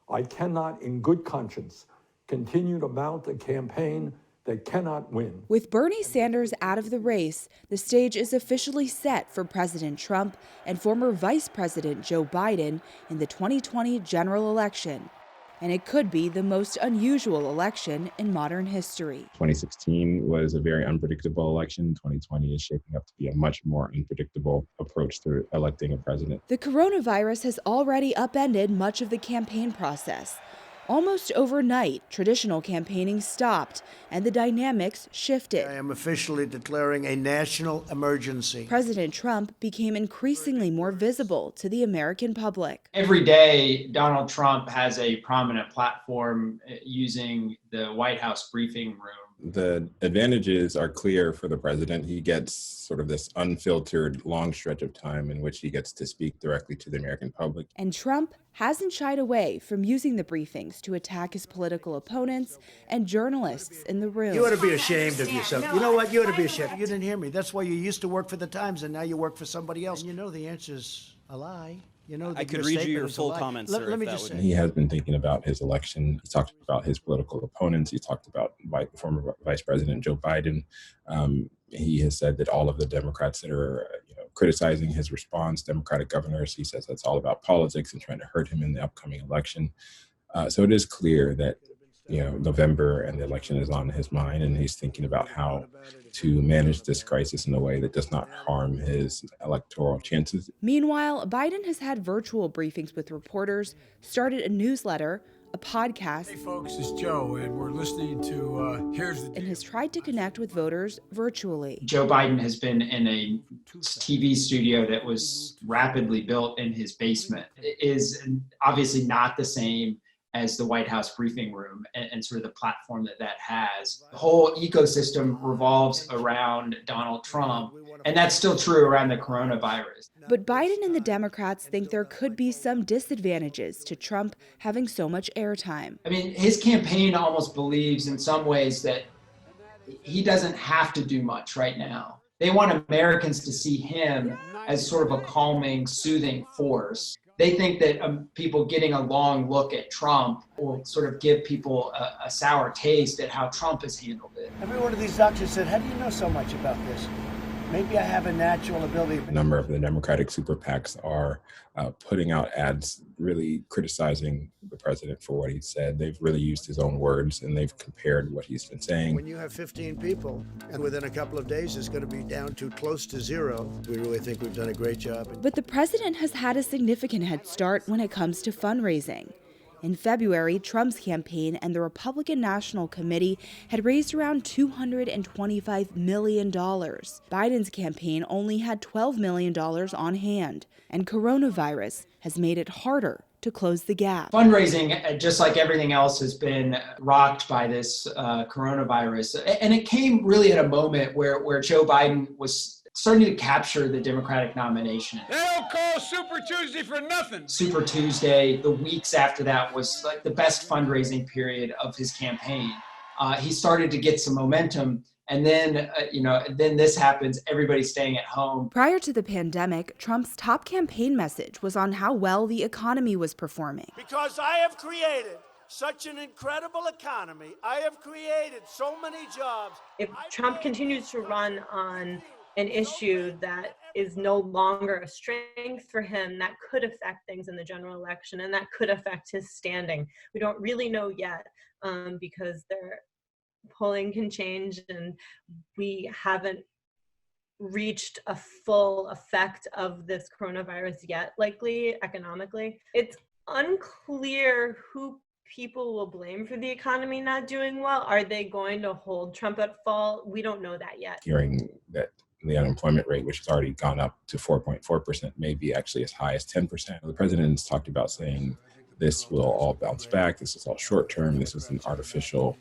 I cannot, in good conscience, continue to mount a campaign that cannot win. With Bernie Sanders out of the race, the stage is officially set for President Trump and former Vice President Joe Biden in the 2020 general election. And it could be the most unusual election in modern history. 2016 was a very unpredictable election. 2020 is shaping up to be a much more unpredictable approach to electing a president. The coronavirus has already upended much of the campaign process. Almost overnight, traditional campaigning stopped and the dynamics shifted. I am officially declaring a national emergency. President Trump became increasingly more visible to the American public. Every day, Donald Trump has a prominent platform using the White House briefing room. The advantages are clear for the president. He gets sort of this unfiltered long stretch of time in which he gets to speak directly to the American public. And Trump hasn't shied away from using the briefings to attack his political opponents and journalists in the room. You ought to be ashamed of yourself. You know what? You ought to be ashamed. You didn't hear me. That's why you used to work for the Times and now you work for somebody else. And you know the answer's a lie. You know, I could read you your full comments, sir. Let me just say. He has been thinking about his election. He talked about his political opponents. He talked about former Vice President Joe Biden. He has said that all of the Democrats that are criticizing his response, Democratic governors, he says that's all about politics and trying to hurt him in the upcoming election. So it is clear that November and the election is on his mind, and he's thinking about how to manage this crisis in a way that does not harm his electoral chances. Meanwhile, Biden has had virtual briefings with reporters, started a newsletter, a podcast. Hey folks, it's Joe, and we're listening to Here's the Deal. And has tried to connect with voters virtually. Joe Biden has been in a TV studio that was rapidly built in his basement. It is obviously not the same as the White House briefing room and sort of the platform that has. The whole ecosystem revolves around Donald Trump, and that's still true around the coronavirus. But Biden and the Democrats think there could be some disadvantages to Trump having so much airtime. I mean, his campaign almost believes in some ways that he doesn't have to do much right now. They want Americans to see him as sort of a calming, soothing force. They think that people getting a long look at Trump will sort of give people a sour taste at how Trump has handled it. Every one of these doctors said, how do you know so much about this? Maybe I have a natural ability. A number of the Democratic super PACs are putting out ads really criticizing the president for what he said. They've really used his own words, and they've compared what he's been saying. When you have 15 people, and within a couple of days it's going to be down to close to zero, we really think we've done a great job. But the president has had a significant head start when it comes to fundraising. In February, Trump's campaign and the Republican National Committee had raised around $225 million. Biden's campaign only had $12 million on hand, and coronavirus has made it harder to close the gap. Fundraising, just like everything else, has been rocked by this coronavirus. And it came really at a moment where Joe Biden was starting to capture the Democratic nomination. They don't call Super Tuesday for nothing. Super Tuesday, the weeks after that, was like the best fundraising period of his campaign. He started to get some momentum, and then, then this happens, everybody's staying at home. Prior to the pandemic, Trump's top campaign message was on how well the economy was performing. Because I have created such an incredible economy. I have created so many jobs. If Trump continues to run on an issue that is no longer a strength for him, that could affect things in the general election, and that could affect his standing. We don't really know yet because their polling can change, and we haven't reached a full effect of this coronavirus yet, likely economically. It's unclear who people will blame for the economy not doing well. Are they going to hold Trump at fault? We don't know that yet. Hearing that the unemployment rate, which has already gone up to 4.4%, may be actually as high as 10%. The president has talked about saying this will all bounce back. This is all short term. This is an artificial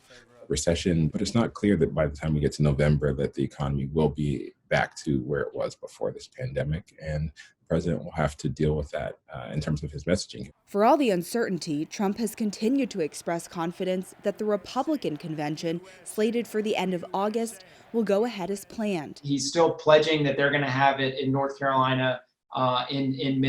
recession. But it's not clear that by the time we get to November that the economy will be back to where it was before this pandemic. And the president will have to deal with that in terms of his messaging. For all the uncertainty, Trump has continued to express confidence that the Republican convention, slated for the end of August, will go ahead as planned. He's still pledging that they're going to have it in North Carolina in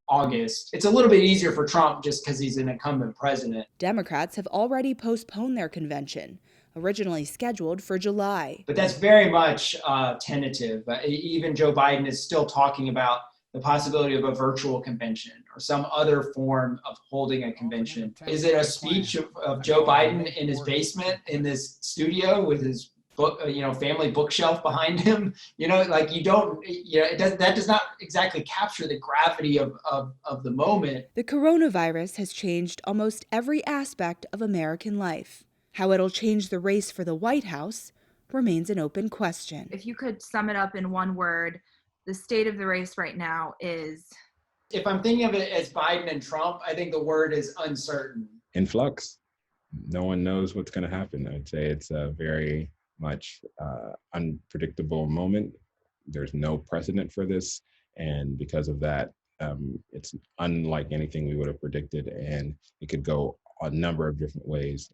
August. It's a little bit easier for Trump just because he's an incumbent president. Democrats have already postponed their convention, originally scheduled for July. But that's very much tentative. Even Joe Biden is still talking about the possibility of a virtual convention or some other form of holding a convention. Is it a speech of Joe Biden in his basement in this studio with his book, family bookshelf behind him? That does not exactly capture the gravity of the moment. The coronavirus has changed almost every aspect of American life. How it'll change the race for the White House remains an open question. If you could sum it up in one word, the state of the race right now is... If I'm thinking of it as Biden and Trump, I think the word is uncertain. In flux. No one knows what's going to happen. I'd say it's a very much unpredictable moment. There's no precedent for this. And because of that, it's unlike anything we would have predicted. And it could go a number of different ways.